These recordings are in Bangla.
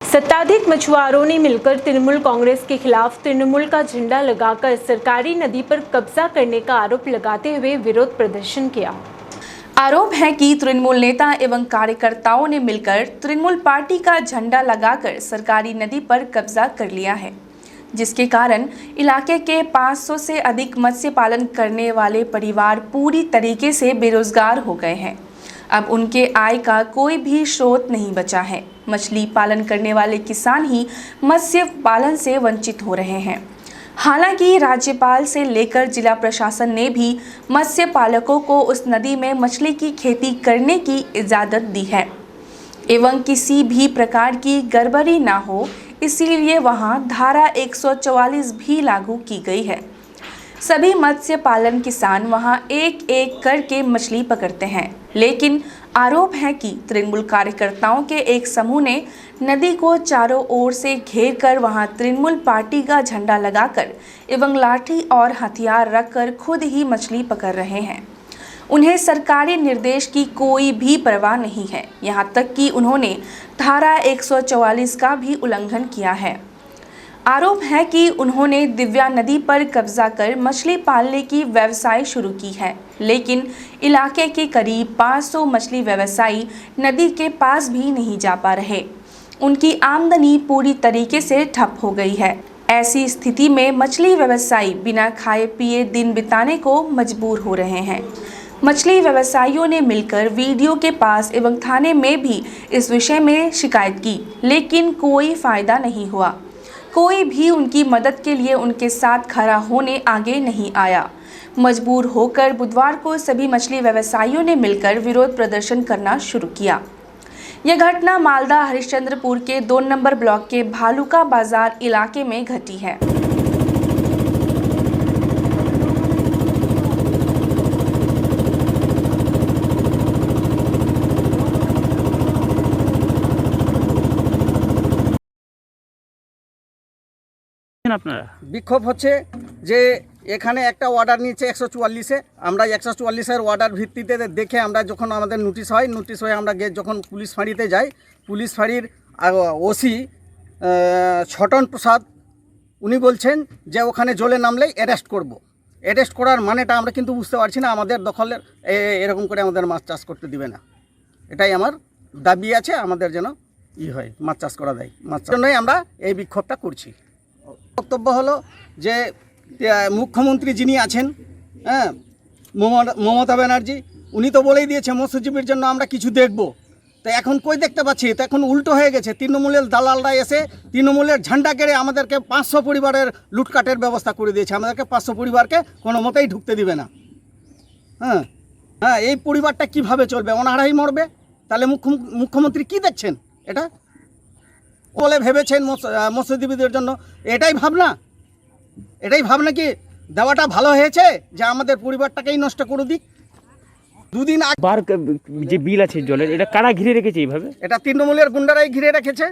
सत्ताधारी मछुआरों ने मिलकर तृणमूल कांग्रेस के खिलाफ तृणमूल का झंडा लगाकर सरकारी नदी पर कब्जा करने का आरोप लगाते हुए विरोध प्रदर्शन किया। आरोप है कि तृणमूल नेता एवं कार्यकर्ताओं ने मिलकर तृणमूल पार्टी का झंडा लगाकर सरकारी नदी पर कब्जा कर लिया है, जिसके कारण इलाके के 500 से अधिक मत्स्य पालन करने वाले परिवार पूरी तरीके से बेरोजगार हो गए हैं। अब उनके आय का कोई भी स्रोत नहीं बचा है। मछली पालन करने वाले किसान ही मत्स्य पालन से वंचित हो रहे हैं। हालांकि राज्यपाल से लेकर जिला प्रशासन ने भी मत्स्य पालकों को उस नदी में मछली की खेती करने की इजाज़त दी है एवं किसी भी प्रकार की गड़बड़ी ना हो, इसीलिए वहां धारा 144 भी लागू की गई है। सभी मत्स्य पालन किसान वहां एक एक करके मछली पकड़ते हैं, लेकिन आरोप है कि तृणमूल कार्यकर्ताओं के एक समूह ने नदी को चारों ओर से घेर कर वहां तृणमूल पार्टी का झंडा लगाकर एवं लाठी और हथियार रखकर खुद ही मछली पकड़ रहे हैं। उन्हें सरकारी निर्देश की कोई भी परवाह नहीं है। यहां तक कि उन्होंने धारा 144 का भी उल्लंघन किया है। आरोप है कि उन्होंने दिव्या नदी पर कब्जा कर मछली पालने की व्यवसाय शुरू की है, लेकिन इलाके के करीब 500 मछली व्यवसायी नदी के पास भी नहीं जा पा रहे। उनकी आमदनी पूरी तरीके से ठप हो गई है। ऐसी स्थिति में मछली व्यवसायी बिना खाए पिए दिन बिताने को मजबूर हो रहे हैं। मछली व्यवसायियों ने मिलकर वीडियो के पास एवं थाने में भी इस विषय में शिकायत की, लेकिन कोई फायदा नहीं हुआ। कोई भी उनकी मदद के लिए उनके साथ खड़ा होने आगे नहीं आया। मजबूर होकर बुधवार को सभी मछली व्यवसायियों ने मिलकर विरोध प्रदर्शन करना शुरू किया। यह घटना मालदा हरिश्चंद्रपुर के 2 नंबर ब्लॉक के भालुका बाजार इलाके में घटी है। আপনারা বিক্ষোভ হচ্ছে যে এখানে একটা অর্ডার নিচ্ছে 144-এ, আমরা 144-এর অর্ডার ভিত্তিতে দেখে আমরা যখন আমাদের নোটিশ হয়ে আমরা যখন পুলিশ ফাঁড়িতে যাই, পুলিশ ফাঁড়ির ওসি ছটন প্রসাদ উনি বলছেন যে ওখানে জলে নামলেই অ্যারেস্ট করব। অ্যারেস্ট করার মানেটা আমরা কিন্তু বুঝতে পারছি না। আমাদের দখলের এরকম করে আমাদের মাছ চাষ করতে দিবে না, এটাই আমার দাবি আছে। আমাদের যেন হয় মাছ চাষ করা দেয়, মাছ জন্যই আমরা এই বিক্ষোভটা করছি। বক্তব্য হলো যে মুখ্যমন্ত্রী যিনি আছেন, হ্যাঁ, মমতা ব্যানার্জি, উনি তো বলেই দিয়েছে মৎস্যজীবীর জন্য আমরা কিছু দেখব। তো এখন কই দেখতে পাচ্ছি? তো এখন উল্টো হয়ে গেছে। তৃণমূলের দালালরা এসে তৃণমূলের ঝান্ডা কেড়ে আমাদেরকে 500 পরিবারের লুটকাটের ব্যবস্থা করে দিয়েছে। আমাদেরকে 500 পরিবারকে কোনো মতেই ঢুকতে দিবে না। হ্যাঁ, এই পরিবারটা কিভাবে চলবে? অনাহারেই মরবে। তাহলে মুখ্যমন্ত্রী কি দেখছেন? এটা বলে ভেবেছেন মৎস্যজীবীদের জন্য, এটাই ভাবনা কি দেওয়াটা ভালো হয়েছে যে আমাদের পরিবারটাকেই নষ্ট করে দিক? দুদিন বার যে বিল আছে জলের, এটা কারা ঘিরে রেখেছে এইভাবে? এটা তৃণমূলের গুন্ডারাই ঘিরে রেখেছে।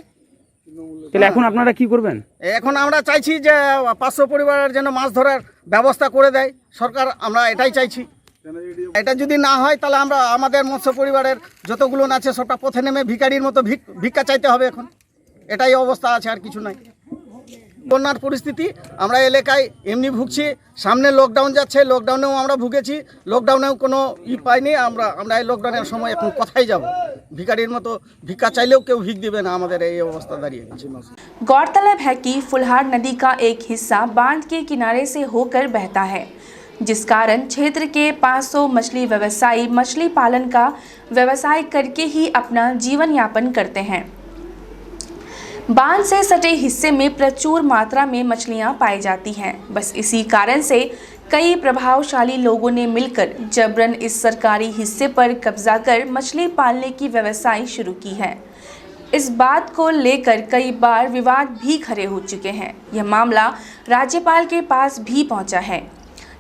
তাহলে এখন আপনারা কি করবেন? এখন আমরা চাইছি যে 500 পরিবারের যেন মাছ ধরার ব্যবস্থা করে দেয় সরকার, আমরা এটাই চাইছি। এটা যদি না হয় তাহলে আমরা আমাদের মৎস্য পরিবারের যতগুলো আছে সবটা পথে নেমে ভিখারির মতো ভিক্ষা চাইতে হবে। এখন এটাই অবস্থা আছে, আর কিছু নাই। বন্যার পরিস্থিতি আমরা এলাকায় এমনি ভুগছি, সামনে লকডাউন যাচ্ছে, লকডাউনেও আমরা ভুগেছি, লকডাউনেও কোনো পাইনি। আমরা এই লকডাউনের সময় এখন কোথায় যাব? ভিখারির মতো ভিক্ষা চাইলেও কেউ ভিক দিবে না। আমাদের এই অবস্থা দাঁড়িয়ে গেছে। गौरतलब है कि फुलहार नदी का एक हिस्सा बांध के किनारे से होकर बहता है, जिस कारण क्षेत्र के 500 मछली व्यवसायी मछली पालन का व्यवसाय करके ही अपना जीवन यापन करते हैं। बांध से सटे हिस्से में प्रचुर मात्रा में मछलियां पाई जाती हैं। बस इसी कारण से कई प्रभावशाली लोगों ने मिलकर जबरन इस सरकारी हिस्से पर कब्जा कर मछली पालने की व्यवसाय शुरू की है। इस बात को लेकर कई बार विवाद भी खड़े हो चुके हैं। यह मामला राज्यपाल के पास भी पहुंचा है।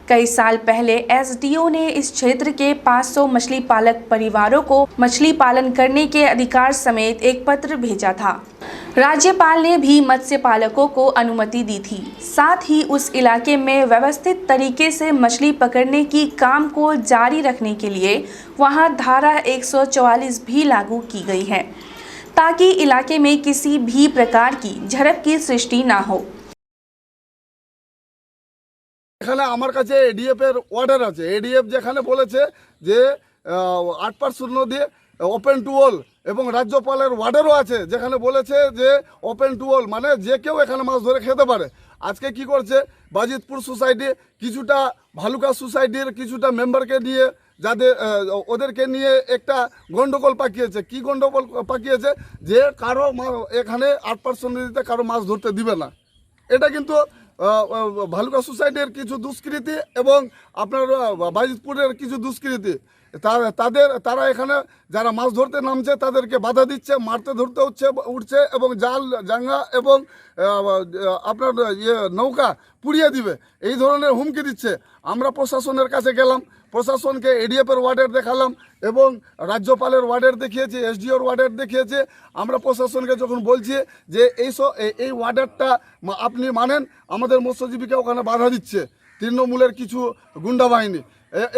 कई साल पहले एसडीओ ने इस क्षेत्र के 500 मछली पालक परिवारों को मछली पालन करने के अधिकार समेत एक पत्र भेजा था। राज्यपाल ने भी मत्स्य पालकों को अनुमति दी थी। साथ ही उस इलाके में व्यवस्थित तरीके से मछली पकड़ने की काम को जारी रखने के लिए वहां धारा 144 भी लागू की गई है। ताकि इलाके में किसी भी प्रकार की झड़प की सृष्टि ना हो। এখানে আমার কাছে এডিএফ এর অর্ডার আছে। এডিএফ যেখানে বলেছে যে 8% দিয়ে ওপেন টু অল, এবং রাজ্যপালের অর্ডারও আছে যেখানে বলেছে যে ওপেন টু অল, মানে যে কেউ এখানে মাছ ধরে খেতে পারে। আজকে কি করছে বাজিতপুর সোসাইটি, কিছুটা ভালুকা সোসাইটির কিছুটা মেম্বারকে নিয়ে, যাদের ওদেরকে নিয়ে একটা গন্ডগোল পাকিয়েছে। কি গন্ডগোল পাকিয়েছে? যে কারো এখানে 8% দিতে কারো মাছ ধরতে দিবে না। এটা কিন্তু ভালুকা সোসাইটির কিছু দুষ্কৃতি এবং আপনার বাজিতপুরের কিছু দুষ্কৃতি, তারা এখানে যারা মাছ ধরতে নামছে তাদেরকে বাধা দিচ্ছে, মারতে ধরতে উঠছে এবং জাল জাঙ্গা এবং আপনার নৌকা পুড়িয়ে দিবে, এই ধরনের হুমকি দিচ্ছে। আমরা প্রশাসনের কাছে গেলাম, প্রশাসনকে এডিএফের ওয়ার্ডার দেখালাম এবং রাজ্যপালের ওয়ার্ডার দেখিয়েছি, এসডিওর ওয়ার্ডার দেখিয়েছে। আমরা প্রশাসনকে যখন বলছি যে এই ওয়ার্ডারটা আপনি মানেন, আমাদের মৎস্যজীবীকে ওখানে বাধা দিচ্ছে তৃণমূলের কিছু গুন্ডা বাহিনী।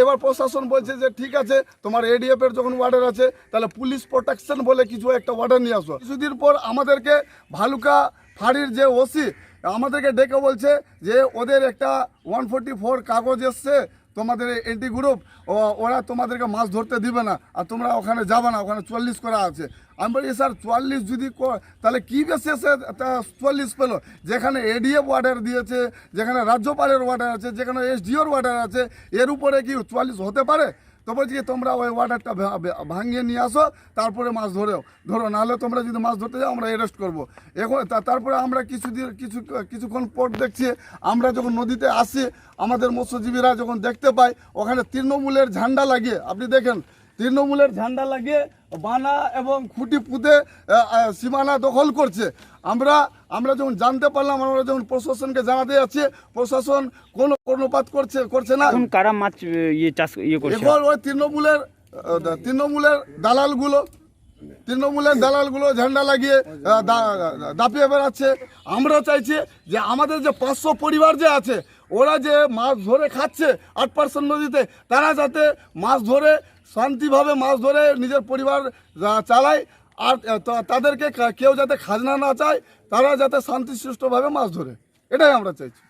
এবার প্রশাসন বলছে যে ঠিক আছে, তোমার এডিএফের যখন ওয়ার্ডার আছে তাহলে পুলিশ প্রোটেকশন বলে কিছু একটা ওয়ার্ডার নিয়ে আসো। কিছুদিন পর আমাদেরকে ভালুকা ফাঁড়ির যে ওসি আমাদেরকে ডেকে বলছে যে ওদের একটা 144 কাগজ এসছে, তোমাদের এন্টি গ্রুপ, ওরা তোমাদেরকে মাছ ধরতে দিবে না আর তোমরা ওখানে যাবে না, ওখানে 44 করা আছে। আমি বলি স্যার 44 যদি তাহলে কী বেশি এসে 44 পেলো? যেখানে এডিএফ অর্ডার দিয়েছে, যেখানে রাজ্যপালের অর্ডার আছে, যেখানে এসডিওর অর্ডার আছে, এর উপরে কি 44 হতে পারে? তো বলছি কি তোমরা ওই অর্ডারটা ভাঙিয়ে নিয়ে আসো, তারপরে মাছ ধরো, নাহলে তোমরা যদি মাছ ধরতে যাও আমরা অ্যারেস্ট করবো। এখন তারপরে আমরা কিছুক্ষণ পর দেখছি, আমরা যখন নদীতে আসি আমাদের মৎস্যজীবীরা যখন দেখতে পাই ওখানে তৃণমূলের ঝান্ডা লাগিয়ে, আপনি দেখেন তৃণমূলের ঝান্ডা লাগিয়ে বানা এবং খুঁটি পুঁতে সীমানা দখল করছে। আমরা যখন জানতে পারলাম, আমরা যখন প্রশাসনকে জানাতে যাচ্ছি, প্রশাসন কোনো কর্ণপাত করছে না। এখন কারা মাছ চাষ করছে? এখন ওই তৃণমূলের দালালগুলো ঝান্ডা লাগিয়ে দাপিয়ে বেড়াচ্ছে। আমরা চাইছি যে আমাদের যে 500 পরিবার যে আছে, ওরা যে মাছ ধরে খাচ্ছে 8% নদীতে, তারা যাতে মাছ ধরে শান্তিভাবে মাছ ধরে নিজের পরিবার চালায়, আর তাদেরকে কেউ যাতে খাজনা না চায়, তারা যাতে শান্তিসুষ্ঠুভাবে মাছ ধরে, এটাই আমরা চাইছি।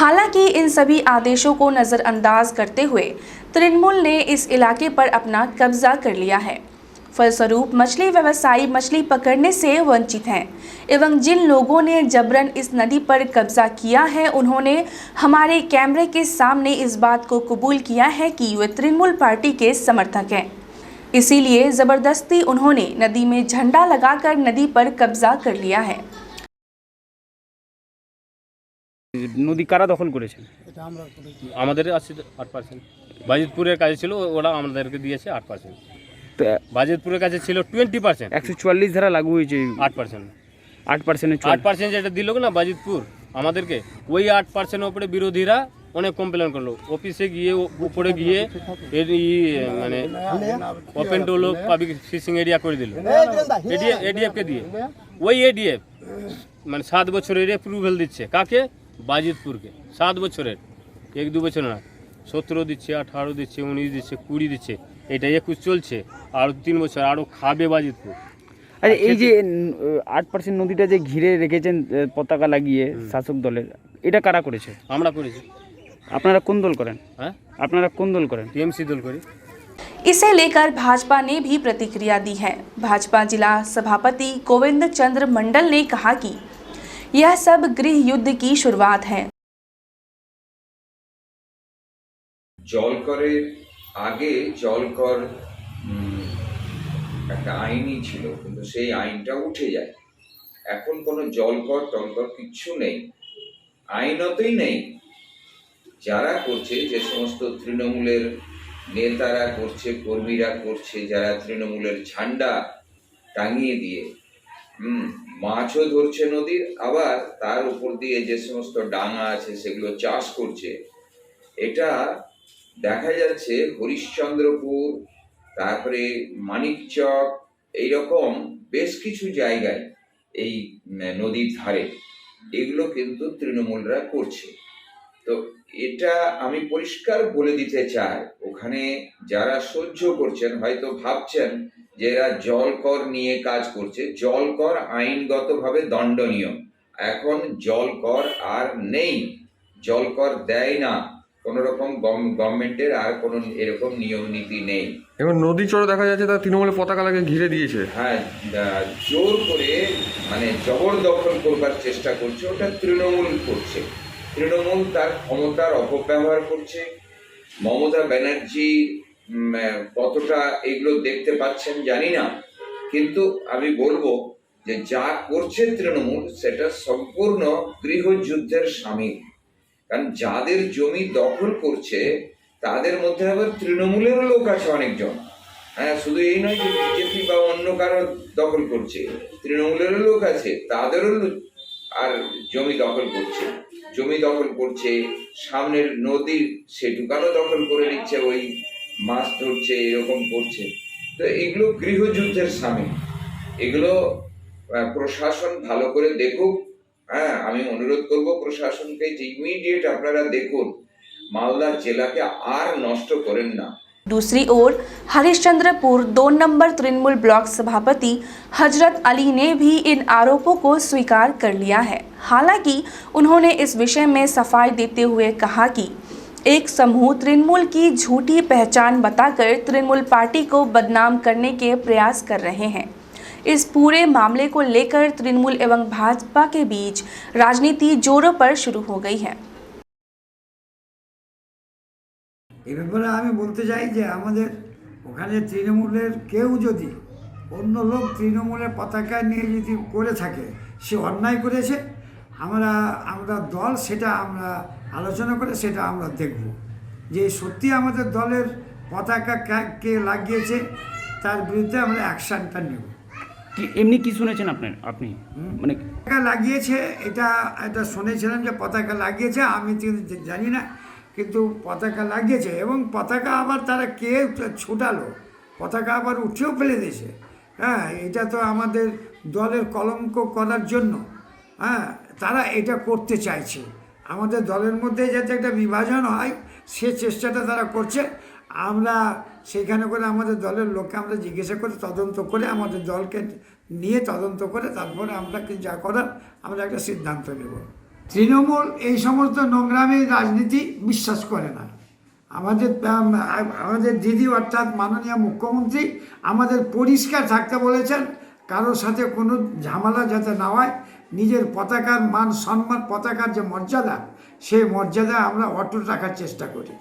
हालांकि इन सभी आदेशों को नज़रअंदाज करते हुए तृणमूल ने इस इलाके पर अपना कब्जा कर लिया है। फलस्वरूप मछली व्यवसायी मछली पकड़ने से वंचित हैं एवं जिन लोगों ने जबरन इस नदी पर कब्जा किया है, उन्होंने हमारे कैमरे के सामने इस बात को कबूल किया है कि वे तृणमूल पार्टी के समर्थक हैं। इसीलिए ज़बरदस्ती उन्होंने नदी में झंडा लगाकर नदी पर कब्जा कर लिया है। নদী কারা দখল করেছে? আমাদের আছে 8%, বাজিতপুরের কাছে ছিল, ওরা আমাদেরকে দিয়েছে 8%। তো বাজিতপুরের কাছে ছিল 20%, 144 ধারা লাগু হয়েছে 8%। 8% যেটা দিল না বাজিতপুর আমাদেরকে, ওই 8%-এর উপরে বিরোধীরা অনেক কমপ্লেন করলো। অফিসে গিয়ে উপরে গিয়ে মানে open to all public fishing area করে দিল এডিএফকে দিয়ে। ওই এডিএফ মানে 7 বছরের অ্যাপ্রুভেল দিচ্ছে কাকে? বাজিতপুরকে। 7 বছরের, 1-2 বছর না, 17 দিচ্ছে, 18 দিচ্ছে, 19 দিচ্ছে, 20 দিচ্ছে, এটা 21 চলছে, আর 3 বছর আরও খাবে বাজিতপুর। আরে এই যে 8% নদীটা যে ঘিরে রেখেছেন পতাকা লাগিয়ে শাসক দলের, এটা কারা করেছে? আমরা করেছি। আপনারা কোন দল করেন? হ্যাঁ, আপনারা কোন দল করেন? টিএমসি দল করি। इसे लेकर भाजपा ने भी प्रतिक्रिया दी है। भाजपा जिला सभापति गोविंद चंद्र मंडल ने कहा कि यह सब गृह युद्ध की शुरुआत है। জলকরের আগে জলকর একটা আইনই ছিল, কিন্তু সেই আইনটা উঠে যায়। এখন কোনো জলকর টলকর কিচ্ছু নেই, আইনতই নেই। যারা করছে, যে সমস্ত তৃণমূলের নেতারা করছে, কর্মীরা করছে, যারা তৃণমূলের ঝান্ডা টাঙিয়ে দিয়ে মাছও ধরছে নদীর, আবার তার উপর দিয়ে যে সমস্ত ডাঙা আছে সেগুলো চাষ করছে। এটা দেখা যাচ্ছে হরিশ্চন্দ্রপুর, তারপরে মানিকচক, এইরকম বেশ কিছু জায়গায় এই নদীর ধারে এগুলো কিন্তু তৃণমূলরা করছে। তো এটা আমি পরিষ্কার বলে দিতে চাই, ওখানে যারা সহ্য করছেন হয়তো ভাবছেন যে এরা জল কর নিয়ে কাজ করছে। জল কর আইনগতভাবে দণ্ডনীয়। এখন জল কর আর নেই, জল কর দেয় না, কোনো রকম গভর্নমেন্টের আর কোনো এরকম নিয়ম নীতি নেই। এবার নদী চড়ে দেখা যাচ্ছে তারা তৃণমূলের পতাকা লাগিয়ে ঘিরে দিয়েছে। হ্যাঁ, জোর করে মানে জবরদখল করবার চেষ্টা করছে, ওটা তৃণমূল করছে। তৃণমূল তার ক্ষমতার অপব্যবহার করছে। মমতা ব্যানার্জি কতটা এগুলো দেখতে পাচ্ছেন জানি না, কিন্তু আমি বলবো যে যা করছে তৃণমূল সেটা সম্পূর্ণ গৃহযুদ্ধের সামিল। কারণ যাদের জমি দখল করছে তাদের মধ্যে আবার তৃণমূলেরও লোক আছে অনেকজন। হ্যাঁ, শুধু এই নয় যে বিজেপি বা অন্য কারো দখল করছে, তৃণমূলেরও লোক আছে, তাদেরও আর জমি দখল করছে। জমি দখল করছে, সামনের নদীর সেটুকানো দখল করে নিচ্ছে, ওই মাছ ধরছে, এরকম করছে। তো এগুলো গৃহযুদ্ধের সামিল। এগুলো প্রশাসন ভালো করে দেখুক। হ্যাঁ, আমি অনুরোধ করব প্রশাসনকে যে ইমিডিয়েট আপনারা দেখুন, মালদা জেলাকে আর নষ্ট করেন না। दूसरी ओर हरिश्चंद्रपुर 2 नंबर तृणमूल ब्लॉक सभापति हजरत अली ने भी इन आरोपों को स्वीकार कर लिया है। हालांकि उन्होंने इस विषय में सफाई देते हुए कहा कि एक समूह तृणमूल की झूठी पहचान बताकर तृणमूल पार्टी को बदनाम करने के प्रयास कर रहे हैं। इस पूरे मामले को लेकर तृणमूल एवं भाजपा के बीच राजनीति जोरों पर शुरू हो गई है। এই ব্যাপারে আমি বলতে চাই যে আমাদের ওখানে তৃণমূলের কেউ যদি অন্য লোক তৃণমূলের পতাকা নিয়ে যদি করে থাকে, সে অন্যায় করেছে। আমরা দল সেটা আমরা আলোচনা করে সেটা আমরা দেখব যে সত্যি আমাদের দলের পতাকা কে লাগিয়েছে, তার বিরুদ্ধে আমরা অ্যাকশানটা নেব। এমনি কি শুনেছেন আপনি মানে পতাকা লাগিয়েছে, এটা শুনেছিলাম যে পতাকা লাগিয়েছে, আমি জানি না, কিন্তু পতাকা লাগিয়েছে। এবং পতাকা আবার তারা কে ছুটালো, পতাকা আবার উঠেও ফেলে দিয়েছে। হ্যাঁ, এটা তো আমাদের দলের কলঙ্ক করার জন্য। হ্যাঁ, তারা এটা করতে চাইছে, আমাদের দলের মধ্যে যাতে একটা বিভাজন হয় সে চেষ্টাটা তারা করছে। আমরা সেখানে করে আমাদের দলের লোককে আমরা জিজ্ঞাসা করে তদন্ত করে আমাদের দলকে নিয়ে তদন্ত করে তারপরে আমরা যা করার আমরা একটা সিদ্ধান্ত নেব। তৃণমূল এই সমস্ত নোংরামি রাজনীতি বিশ্বাস করে না। আমাদের দিদি অর্থাৎ মাননীয় মুখ্যমন্ত্রী আমাদের পরিষ্কার থাকতে বলেছেন, কারোর সাথে কোনো ঝামেলা যাতে না হয়। নিজের পতাকার মান সম্মান, পতাকার যে মর্যাদা, সেই মর্যাদা আমরা অটুট রাখার চেষ্টা করি।